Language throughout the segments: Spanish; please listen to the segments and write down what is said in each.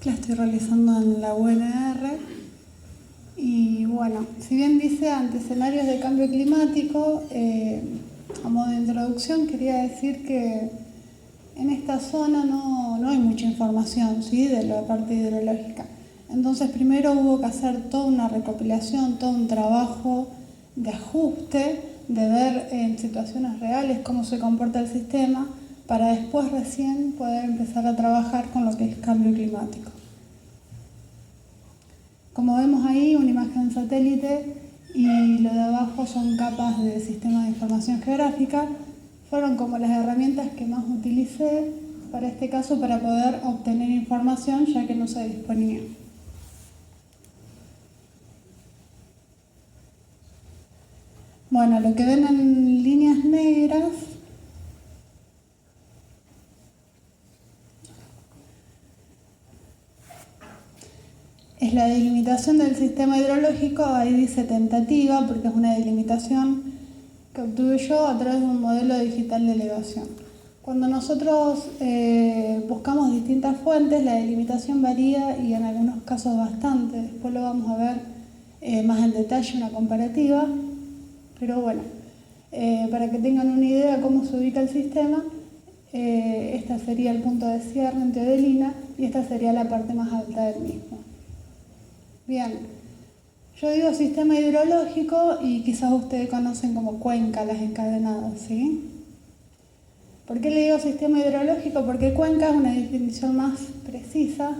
La estoy realizando en la UNR y bueno, si bien dice ante escenarios de cambio climático, a modo de introducción quería decir que en esta zona no hay mucha información, ¿sí?, de la parte hidrológica. Entonces primero hubo que hacer toda una recopilación, todo un trabajo de ajuste, de ver en situaciones reales cómo se comporta el sistema, para después recién poder empezar a trabajar con lo que es cambio climático. Como vemos ahí, una imagen satélite y lo de abajo son capas de sistema de información geográfica. Fueron como las herramientas que más utilicé para este caso para poder obtener información, ya que no se disponía. Bueno, lo que ven en líneas negras es la delimitación del sistema hidrológico. Ahí dice tentativa porque es una delimitación que obtuve yo a través de un modelo digital de elevación. Cuando nosotros buscamos distintas fuentes, la delimitación varía y en algunos casos bastante. Después lo vamos a ver más en detalle, una comparativa. Pero bueno, para que tengan una idea de cómo se ubica el sistema, este sería el punto de cierre en Teodelina y esta sería la parte más alta del mismo. Bien, yo digo sistema hidrológico y quizás ustedes conocen como cuenca las encadenadas, ¿sí? ¿Por qué le digo sistema hidrológico? Porque cuenca es una definición más precisa,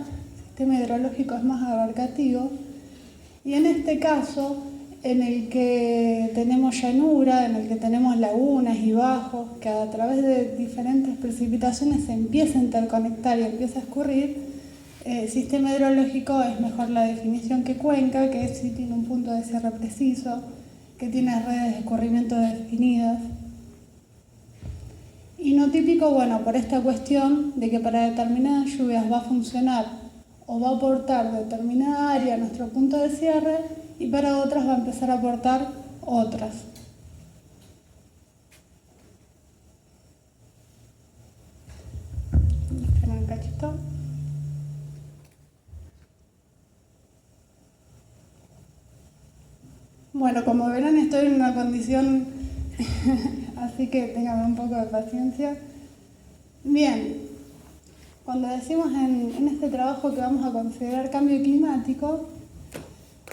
sistema hidrológico es más abarcativo, y en este caso, en el que tenemos llanura, en el que tenemos lagunas y bajos, que a través de diferentes precipitaciones se empieza a interconectar y empieza a escurrir, sistema hidrológico es mejor la definición que cuenca, que sí tiene un punto de cierre preciso, que tiene redes de escurrimiento definidas. Y no típico, bueno, por esta cuestión de que para determinadas lluvias va a funcionar o va a aportar determinada área a nuestro punto de cierre y para otras va a empezar a aportar otras. Esperen un cachito. Bueno, como verán estoy en una condición, así que tengan un poco de paciencia. Bien, cuando decimos en este trabajo que vamos a considerar cambio climático,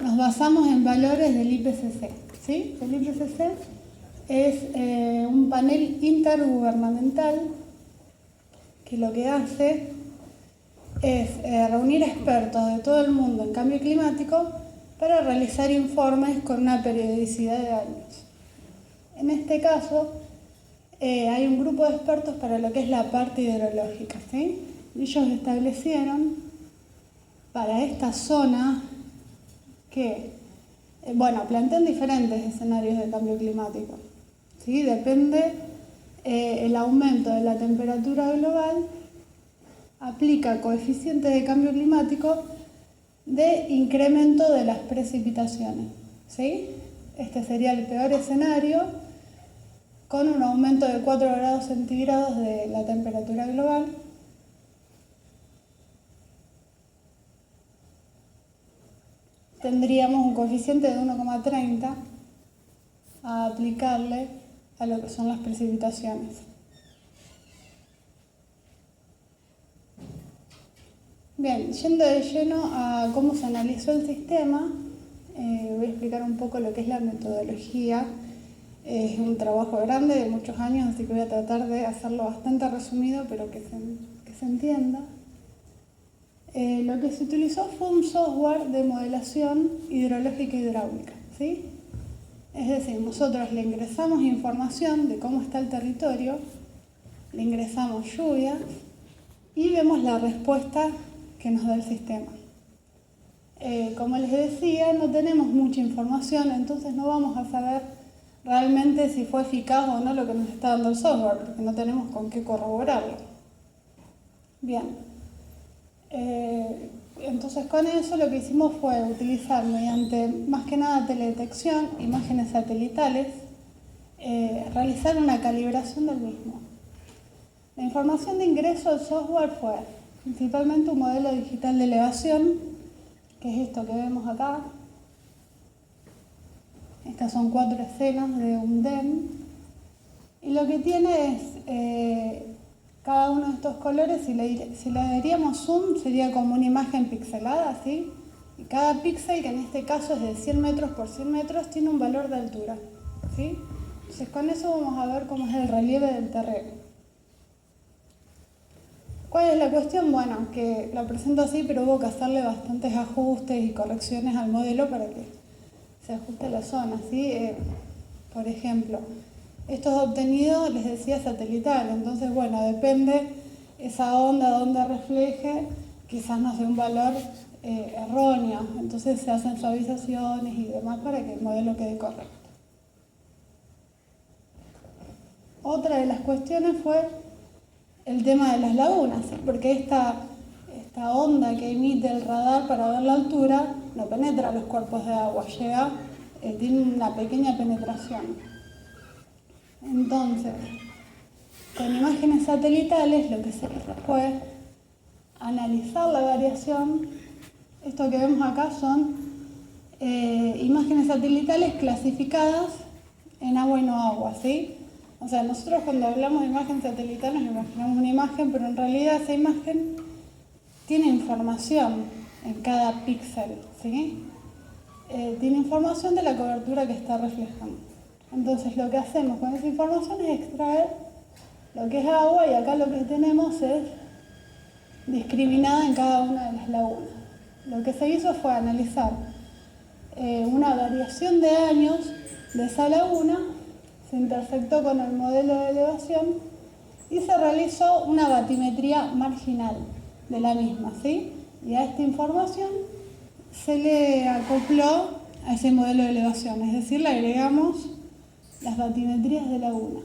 nos basamos en valores del IPCC, ¿sí? El IPCC es un panel intergubernamental que lo que hace es reunir expertos de todo el mundo en cambio climático para realizar informes con una periodicidad de años. En este caso, hay un grupo de expertos para lo que es la parte hidrológica, ¿sí? Ellos establecieron para esta zona que, bueno, plantean diferentes escenarios de cambio climático, ¿sí? Depende el aumento de la temperatura global, aplica coeficientes de cambio climático de incremento de las precipitaciones, ¿sí? Este sería el peor escenario, con un aumento de 4 grados centígrados de la temperatura global. Tendríamos un coeficiente de 1,30 a aplicarle a lo que son las precipitaciones. Bien, yendo de lleno a cómo se analizó el sistema, voy a explicar un poco lo que es la metodología. Es un trabajo grande de muchos años, así que voy a tratar de hacerlo bastante resumido, pero que se entienda. Lo que se utilizó fue un software de modelación hidrológica e hidráulica, ¿sí? Es decir, nosotros le ingresamos información de cómo está el territorio, le ingresamos lluvias y vemos la respuesta que nos da el sistema. Como les decía, no tenemos mucha información, entonces no vamos a saber realmente si fue eficaz o no lo que nos está dando el software, porque no tenemos con qué corroborarlo. Bien, entonces con eso lo que hicimos fue utilizar mediante más que nada teledetección, imágenes satelitales, realizar una calibración del mismo. La información de ingreso al software fue principalmente un modelo digital de elevación, que es esto que vemos acá. Estas son 4 escenas de un DEM. Y lo que tiene es cada uno de estos colores, si le daríamos zoom, sería como una imagen pixelada, ¿sí? Y cada píxel, que en este caso es de 100 metros por 100 metros, tiene un valor de altura, ¿sí? Entonces con eso vamos a ver cómo es el relieve del terreno. ¿Cuál es la cuestión? Bueno, que lo presento así, pero hubo que hacerle bastantes ajustes y correcciones al modelo para que se ajuste la zona, ¿sí? Por ejemplo, esto es obtenido, les decía, satelital, entonces, bueno, depende esa onda donde refleje, quizás no sea un valor erróneo, entonces se hacen suavizaciones y demás para que el modelo quede correcto. Otra de las cuestiones fue el tema de las lagunas, ¿sí? Porque esta onda que emite el radar para ver la altura no penetra los cuerpos de agua, tiene una pequeña penetración. Entonces, con imágenes satelitales lo que se hizo fue analizar la variación. Esto que vemos acá son imágenes satelitales clasificadas en agua y no agua, ¿sí? O sea, nosotros cuando hablamos de imagen satelital nos imaginamos una imagen, pero en realidad esa imagen tiene información en cada píxel, ¿sí? Tiene información de la cobertura que está reflejando. Entonces lo que hacemos con esa información es extraer lo que es agua y acá lo que tenemos es discriminada en cada una de las lagunas. Lo que se hizo fue analizar una variación de años de esa laguna, se intersectó con el modelo de elevación y se realizó una batimetría marginal de la misma, ¿sí? Y a esta información se le acopló a ese modelo de elevación, es decir, le agregamos las batimetrías de lagunas.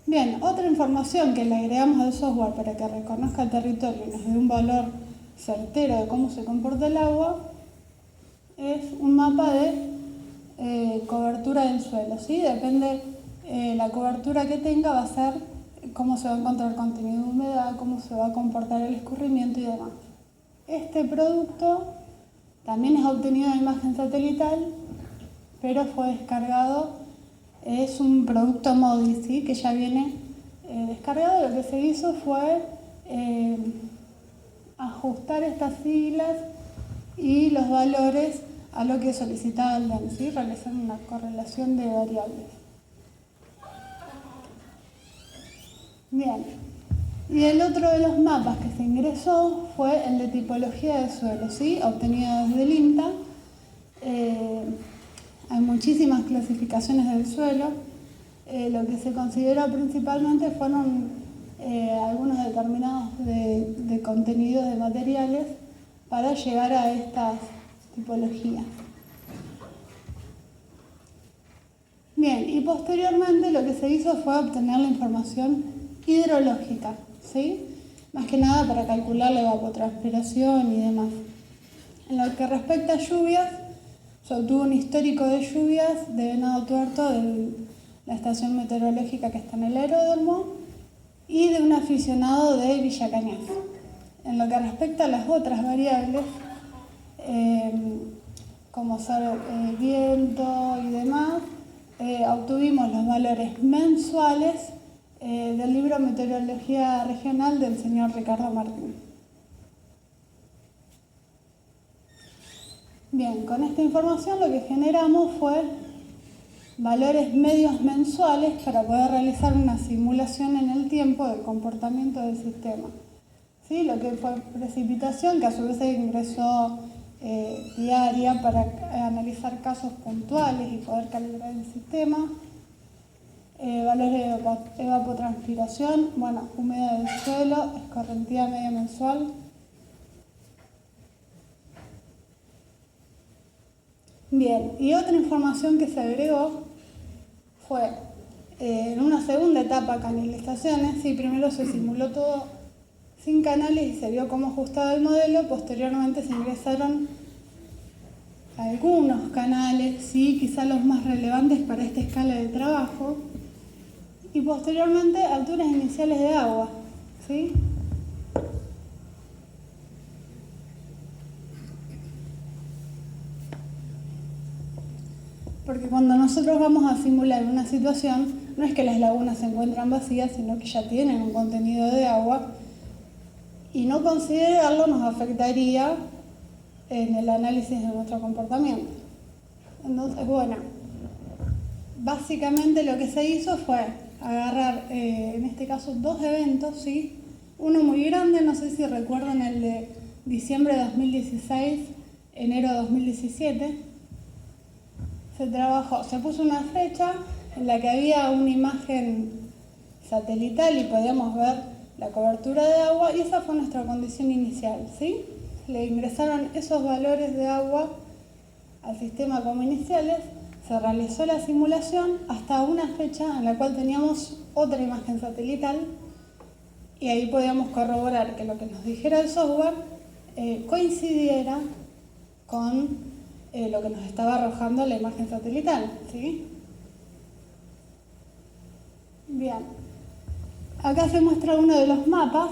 Bien, otra información que le agregamos al software para que reconozca el territorio y nos dé un valor certero de cómo se comporta el agua es un mapa de cobertura del suelo, ¿sí? Depende la cobertura que tenga, va a ser cómo se va a encontrar el contenido de humedad, cómo se va a comportar el escurrimiento y demás. Este producto también es obtenido de imagen satelital, pero fue descargado, es un producto MODI, ¿sí? Que ya viene descargado. Lo que se hizo fue ajustar estas siglas y los valores a lo que solicitaba el DEM, ¿sí? Realizar una correlación de variables. Bien, y el otro de los mapas que se ingresó fue el de tipología de suelo, ¿sí? Obtenido desde el INTA. Hay muchísimas clasificaciones del suelo. Lo que se consideró principalmente fueron algunos determinados de contenidos de materiales para llegar a estas tipologías. Bien, y posteriormente lo que se hizo fue obtener la información hidrológica, ¿sí? Más que nada para calcular la evapotranspiración y demás. En lo que respecta a lluvias, se obtuvo un histórico de lluvias de Venado Tuerto, de la estación meteorológica que está en el aeródromo, y de un aficionado de Villa Cañas. En lo que respecta a las otras variables, como ser viento y demás, obtuvimos los valores mensuales del libro Meteorología Regional del señor Ricardo Martín. Bien, con esta información lo que generamos fue valores medios mensuales para poder realizar una simulación en el tiempo del comportamiento del sistema. ¿Sí? Lo que fue precipitación, que a su vez se ingresó diaria para analizar casos puntuales y poder calibrar el sistema. Valores de evapotranspiración, bueno, humedad del suelo, escorrentía media mensual. Bien, y otra información que se agregó fue en una segunda etapa canalizaciones. Sí, primero se simuló todo sin canales y se vio cómo ajustaba el modelo. Posteriormente se ingresaron algunos canales, sí, quizá los más relevantes para esta escala de trabajo. y posteriormente alturas iniciales de agua, ¿sí? Porque cuando nosotros vamos a simular una situación, no es que las lagunas se encuentran vacías, sino que ya tienen un contenido de agua, y no considerarlo nos afectaría en el análisis de nuestro comportamiento. Entonces, bueno, básicamente lo que se hizo fue agarrar, en este caso, dos eventos, ¿sí? Uno muy grande, no sé si recuerdan el de diciembre de 2016, enero de 2017. Se puso una fecha en la que había una imagen satelital y podíamos ver la cobertura de agua, y esa fue nuestra condición inicial, ¿sí? Le ingresaron esos valores de agua al sistema como iniciales, se realizó la simulación hasta una fecha en la cual teníamos otra imagen satelital y ahí podíamos corroborar que lo que nos dijera el software coincidiera con lo que nos estaba arrojando la imagen satelital, ¿sí? Bien, acá se muestra uno de los mapas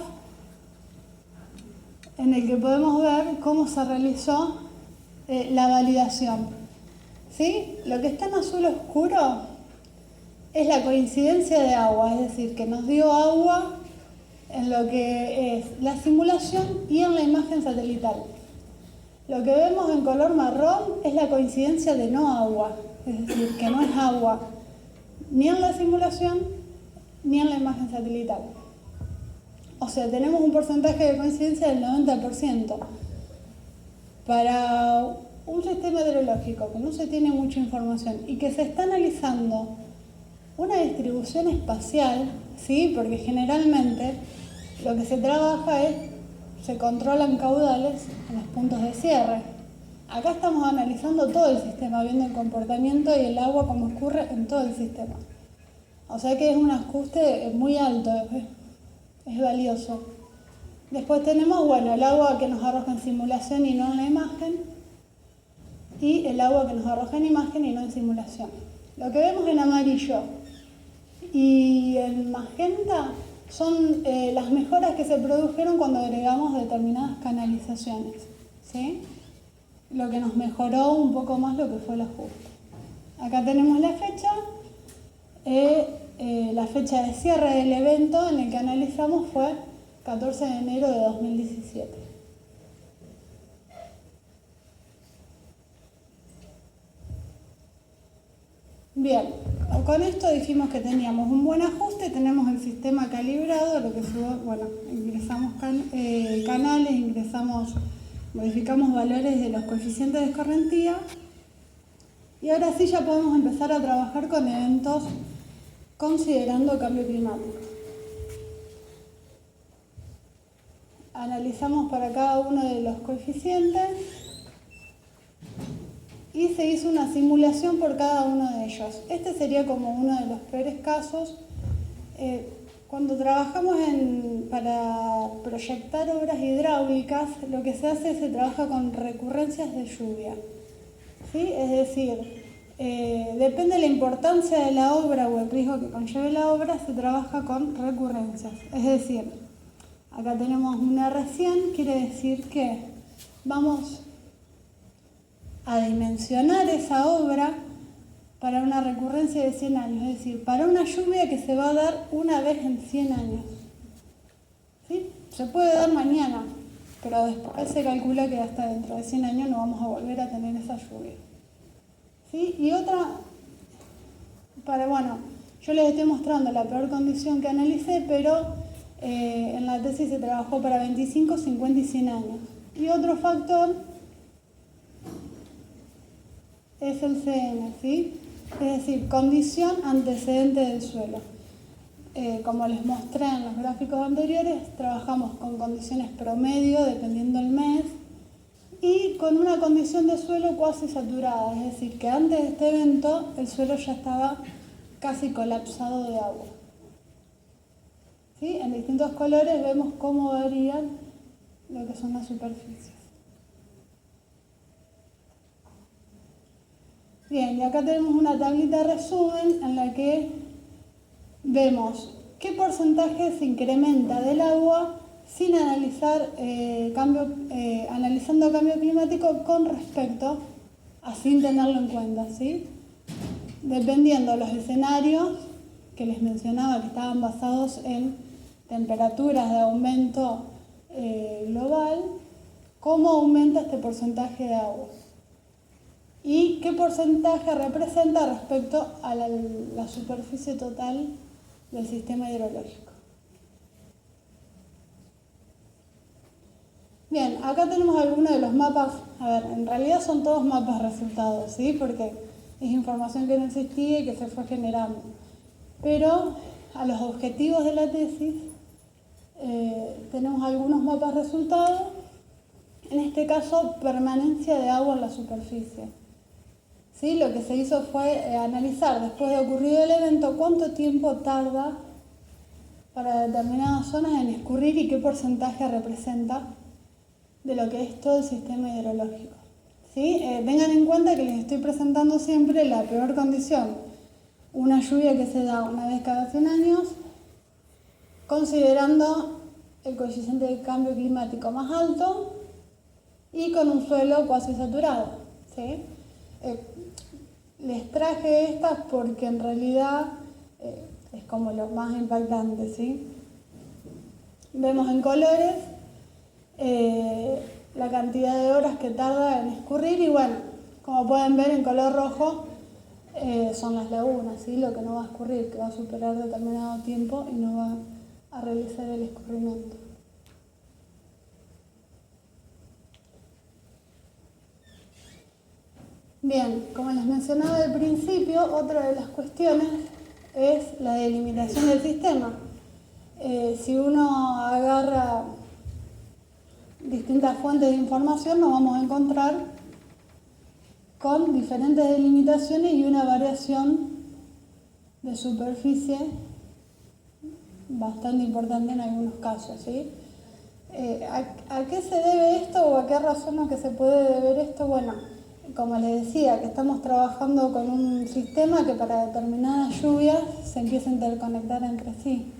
en el que podemos ver cómo se realizó la validación, ¿sí? Lo que está en azul oscuro es la coincidencia de agua, es decir, que nos dio agua en lo que es la simulación y en la imagen satelital. Lo que vemos en color marrón es la coincidencia de no agua, es decir, que no es agua ni en la simulación ni en la imagen satelital. O sea, tenemos un porcentaje de coincidencia del 90%. Para un sistema hidrológico que no se tiene mucha información y que se está analizando una distribución espacial, ¿sí? Porque generalmente lo que se trabaja se controlan caudales en los puntos de cierre. Acá estamos analizando todo el sistema, viendo el comportamiento y el agua como ocurre en todo el sistema. O sea que es un ajuste muy alto, es valioso. Después tenemos, bueno, el agua que nos arroja en simulación y no en la imagen, y el agua que nos arroja en imagen y no en simulación. Lo que vemos en amarillo y en magenta son las mejoras que se produjeron cuando agregamos determinadas canalizaciones, ¿sí? Lo que nos mejoró un poco más lo que fue el ajuste. Acá tenemos la fecha de cierre del evento en el que analizamos fue 14 de enero de 2017. Bien, con esto dijimos que teníamos un buen ajuste, tenemos el sistema calibrado, lo que fue, bueno, ingresamos canales, modificamos valores de los coeficientes de escorrentía, y ahora sí ya podemos empezar a trabajar con eventos considerando cambio climático. Analizamos para cada uno de los coeficientes y se hizo una simulación por cada uno de ellos. Este sería como uno de los peores casos. Cuando trabajamos para proyectar obras hidráulicas, lo que se hace es se trabaja con recurrencias de lluvia, ¿sí? Es decir, depende de la importancia de la obra o el riesgo que conlleve la obra, se trabaja con recurrencias. Es decir, acá tenemos un R100, quiere decir que vamos a dimensionar esa obra para una recurrencia de 100 años, es decir, para una lluvia que se va a dar una vez en 100 años. ¿Sí? Se puede dar mañana, pero después se calcula que hasta dentro de 100 años no vamos a volver a tener esa lluvia. ¿Sí? Y otra, yo les estoy mostrando la peor condición que analicé, pero en la tesis se trabajó para 25, 50 y 100 años. Y otro factor es el CN, ¿sí? Es decir, condición antecedente del suelo. Como les mostré en los gráficos anteriores, trabajamos con condiciones promedio dependiendo del mes y con una condición de suelo cuasi saturada, es decir, que antes de este evento el suelo ya estaba casi colapsado de agua. ¿Sí? En distintos colores vemos cómo varían lo que son las superficies. Bien, y acá tenemos una tablita de resumen en la que vemos qué porcentaje se incrementa del agua sin analizar analizando cambio climático con respecto a sin tenerlo en cuenta, ¿sí? Dependiendo de los escenarios que les mencionaba que estaban basados en temperaturas de aumento global, cómo aumenta este porcentaje de agua y qué porcentaje representa respecto a la superficie total del sistema hidrológico. Bien, acá tenemos algunos de los mapas. A ver, en realidad son todos mapas resultados, ¿sí? Porque es información que no existía y que se fue generando. Pero a los objetivos de la tesis tenemos algunos mapas resultados. En este caso, permanencia de agua en la superficie. ¿Sí? Lo que se hizo fue analizar, después de ocurrido el evento, cuánto tiempo tarda para determinadas zonas en escurrir y qué porcentaje representa de lo que es todo el sistema hidrológico. ¿Sí? Tengan en cuenta que les estoy presentando siempre la peor condición, una lluvia que se da una vez cada 100 años, considerando el coeficiente de cambio climático más alto y con un suelo cuasi saturado. ¿Sí? Les traje estas porque en realidad es como lo más impactante, ¿sí? Vemos en colores la cantidad de horas que tarda en escurrir y bueno, como pueden ver en color rojo son las lagunas, ¿sí? Lo que no va a escurrir, que va a superar determinado tiempo y no va a realizar el escurrimiento. Bien, como les mencionaba al principio, otra de las cuestiones es la delimitación del sistema. Si uno agarra distintas fuentes de información, nos vamos a encontrar con diferentes delimitaciones y una variación de superficie bastante importante en algunos casos, ¿sí? ¿A qué se debe esto o a qué razón es que se puede deber esto? Bueno, como les decía, que estamos trabajando con un sistema que para determinadas lluvias se empieza a interconectar entre sí.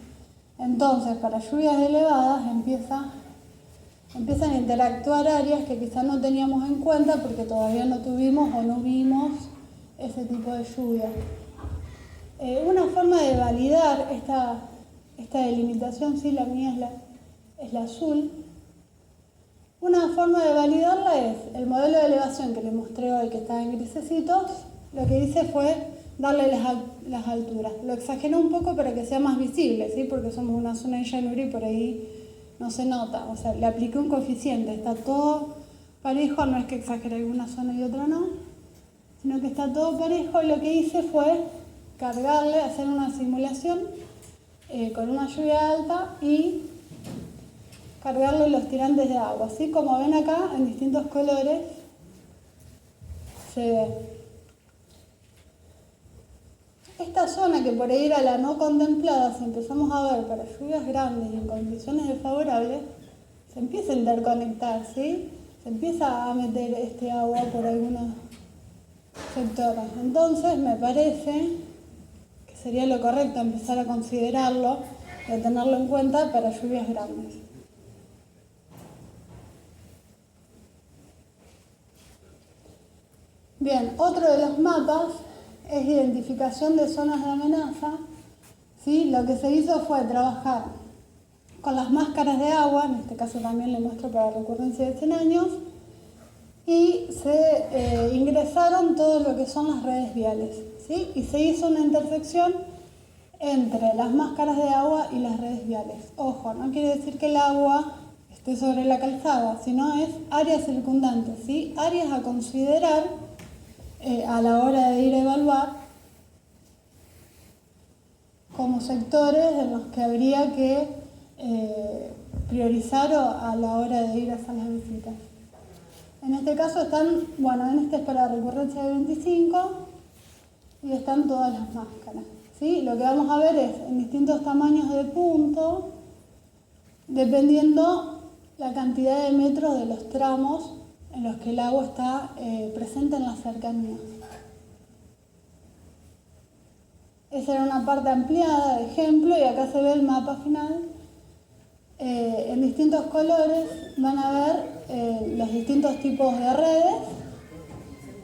Entonces, para lluvias elevadas empiezan a interactuar áreas que quizás no teníamos en cuenta porque todavía no tuvimos o no vimos ese tipo de lluvia. Una forma de validar esta delimitación, sí, la mía es la azul. Una forma de validarla es el modelo de elevación que les mostré hoy, que estaba en grisecitos. Lo que hice fue darle las alturas. Lo exageré un poco para que sea más visible, ¿sí? Porque somos una zona de llanura y por ahí no se nota. O sea, le apliqué un coeficiente. Está todo parejo, no es que exageré una zona y otra no, sino que está todo parejo y lo que hice fue cargarle, hacer una simulación con una lluvia alta y cargarle los tirantes de agua. Así como ven acá, en distintos colores se ve. Esta zona que por ahí era la no contemplada, si empezamos a ver para lluvias grandes y en condiciones desfavorables, se empieza a interconectar, ¿sí? Se empieza a meter este agua por algunos sectores. Entonces me parece que sería lo correcto empezar a considerarlo y a tenerlo en cuenta para lluvias grandes. Bien, otro de los mapas es identificación de zonas de amenaza. ¿Sí? Lo que se hizo fue trabajar con las máscaras de agua, en este caso también le muestro para recurrencia de 100 años, y se ingresaron todo lo que son las redes viales, ¿sí? Y se hizo una intersección entre las máscaras de agua y las redes viales. Ojo, no quiere decir que el agua esté sobre la calzada, sino es áreas circundantes, ¿sí? Áreas a considerar a la hora de ir a evaluar como sectores en los que habría que priorizar a la hora de ir a hacer las visitas. En este caso están, bueno, en este es para recurrencia de 25 y están todas las máscaras, ¿sí? Lo que vamos a ver es en distintos tamaños de punto, dependiendo la cantidad de metros de los tramos en los que el agua está presente en las cercanías. Esa era una parte ampliada de ejemplo y acá se ve el mapa final. En distintos colores van a ver los distintos tipos de redes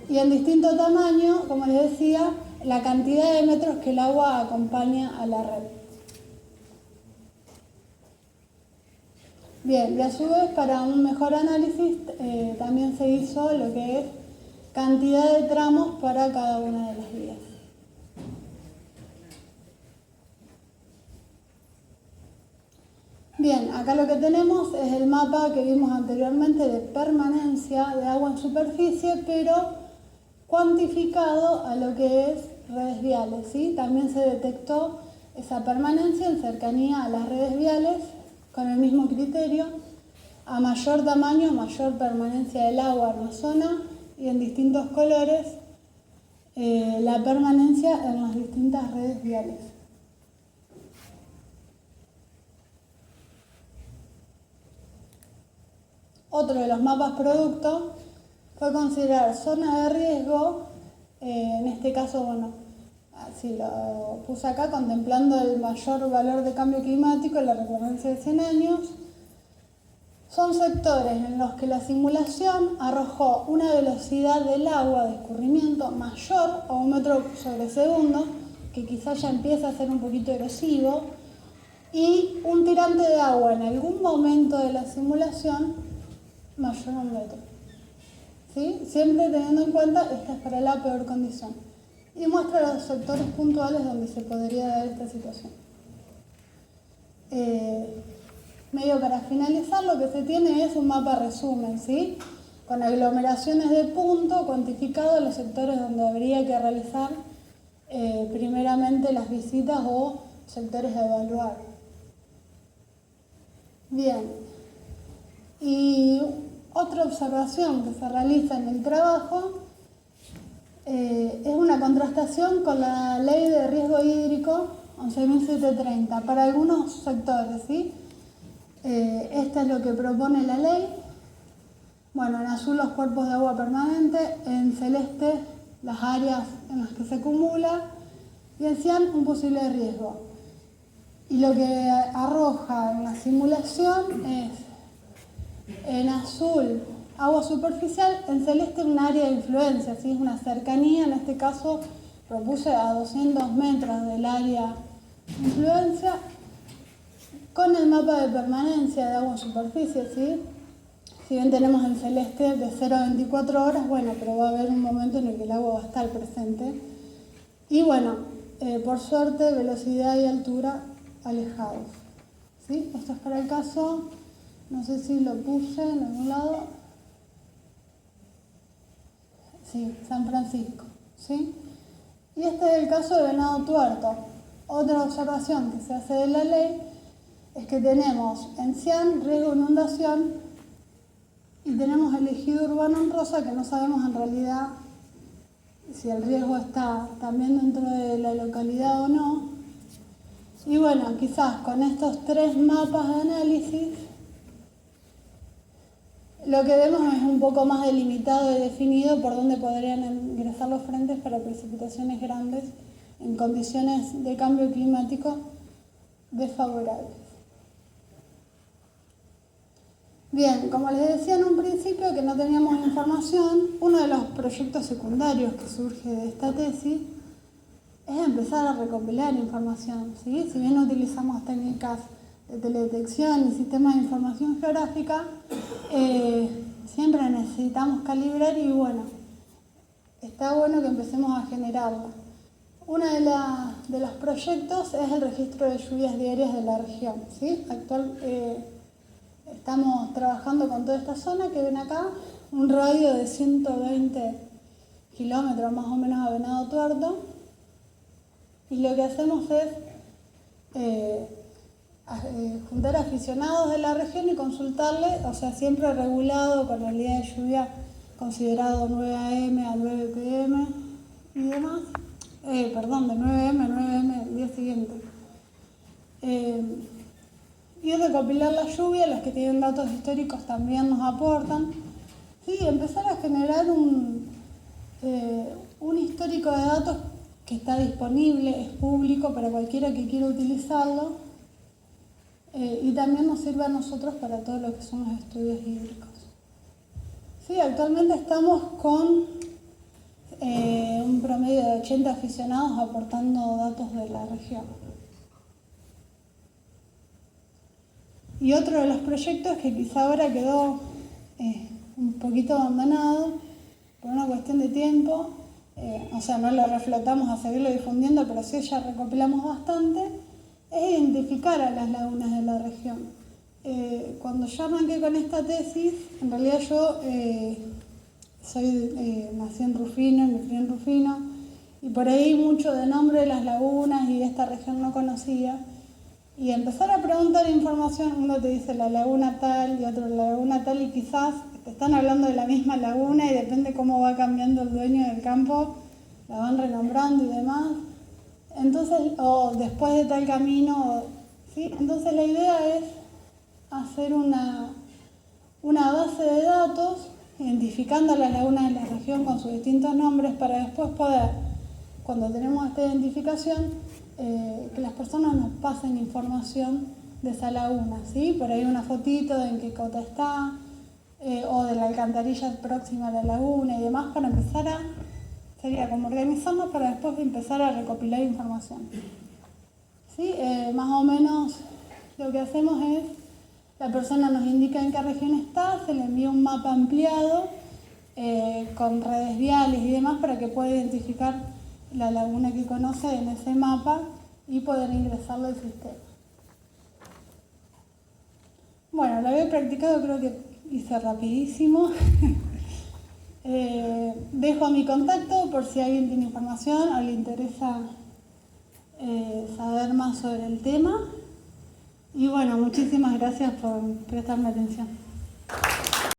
y en distinto tamaño, como les decía, la cantidad de metros que el agua acompaña a la red. Bien, y a su vez para un mejor análisis también se hizo lo que es cantidad de tramos para cada una de las vías. Bien, acá lo que tenemos es el mapa que vimos anteriormente de permanencia de agua en superficie, pero cuantificado a lo que es redes viales, ¿sí? También se detectó esa permanencia en cercanía a las redes viales con el mismo criterio. A mayor tamaño, mayor permanencia del agua en la zona y en distintos colores la permanencia en las distintas redes viales. Otro de los mapas producto fue considerar zona de riesgo, en este caso, bueno, así lo puse acá, contemplando el mayor valor de cambio climático en la recurrencia de 100 años. Son sectores en los que la simulación arrojó una velocidad del agua de escurrimiento mayor a 1 metro sobre segundo, que quizás ya empieza a ser un poquito erosivo, y un tirante de agua en algún momento de la simulación mayor a 1 metro. ¿Sí? Siempre teniendo en cuenta, esta es para la peor condición. Y muestra los sectores puntuales donde se podría dar esta situación. Medio para finalizar, lo que se tiene es un mapa resumen, ¿sí? Con aglomeraciones de punto cuantificado en los sectores donde habría que realizar primeramente las visitas o sectores a evaluar. Bien, y otra observación que se realiza en el trabajo es una contrastación con la ley de riesgo hídrico 11.730 para algunos sectores, ¿sí? Esto es lo que propone la ley. Bueno, en azul los cuerpos de agua permanente, en celeste las áreas en las que se acumula y en cian un posible riesgo. Y lo que arroja en la simulación es en azul agua superficial, en celeste un área de influencia, ¿sí? Es una cercanía, en este caso propuse a 200 metros del área de influencia, con el mapa de permanencia de agua en superficie, ¿sí? Si bien tenemos en celeste de 0 a 24 horas, bueno, pero va a haber un momento en el que el agua va a estar presente. Y bueno, por suerte, velocidad y altura alejados, ¿sí? Esto es para el caso, no sé si lo puse en algún lado. Sí, San Francisco, ¿sí? Y este es el caso de Venado Tuerto. Otra observación que se hace de la ley es que tenemos en cian riesgo de inundación y tenemos el ejido urbano en rosa, que no sabemos en realidad si el riesgo está también dentro de la localidad o no. Y bueno, quizás con estos 3 mapas de análisis lo que vemos es un poco más delimitado y definido por dónde podrían ingresar los frentes para precipitaciones grandes en condiciones de cambio climático desfavorables. Bien, como les decía en un principio que no teníamos información, uno de los proyectos secundarios que surge de esta tesis es empezar a recopilar información, ¿sí? Si bien utilizamos técnicas de teledetección y sistemas de información geográfica, siempre necesitamos calibrar y bueno, está bueno que empecemos a generarla. Uno de los proyectos es el registro de lluvias diarias de la región, ¿sí? Estamos trabajando con toda esta zona que ven acá, un radio de 120 kilómetros más o menos a Venado Tuerto, y lo que hacemos es juntar aficionados de la región y consultarles, o sea, siempre regulado con el día de lluvia considerado 9 a.m. a 9 p.m. y demás, de 9 a.m. a 9 a.m. el día siguiente. Y recopilar la lluvia, los que tienen datos históricos también nos aportan. Sí, empezar a generar un histórico de datos que está disponible, es público para cualquiera que quiera utilizarlo, y también nos sirve a nosotros para todo lo que son los estudios hídricos. Sí, actualmente estamos con un promedio de 80 aficionados aportando datos de la región. Y otro de los proyectos que quizá ahora quedó un poquito abandonado por una cuestión de tiempo, o sea, no lo reflotamos a seguirlo difundiendo, pero sí ya recopilamos bastante, es identificar a las lagunas de la región. Cuando yo arranqué con esta tesis, en realidad yo nací en Rufino, me crié en Rufino, y por ahí mucho de nombre de las lagunas y de esta región no conocía. Y empezar a preguntar información, uno te dice la laguna tal y otro la laguna tal, y quizás te están hablando de la misma laguna y depende cómo va cambiando el dueño del campo, la van renombrando y demás. Entonces, o después de tal camino, ¿sí? Entonces la idea es hacer una base de datos identificando las lagunas de la región con sus distintos nombres para después poder, cuando tenemos esta identificación, que las personas nos pasen información de esa laguna, ¿sí? Por ahí una fotito de en qué cota está, o de la alcantarilla próxima a la laguna y demás, para empezar sería como organizarnos para después empezar a recopilar información. ¿Sí? Más o menos lo que hacemos es, la persona nos indica en qué región está, se le envía un mapa ampliado con redes viales y demás para que pueda identificar la laguna que conoce en ese mapa y poder ingresarlo al sistema. Bueno, lo había practicado, creo que hice rapidísimo. Dejo mi contacto por si alguien tiene información o le interesa saber más sobre el tema. Y bueno, muchísimas gracias por prestarme atención.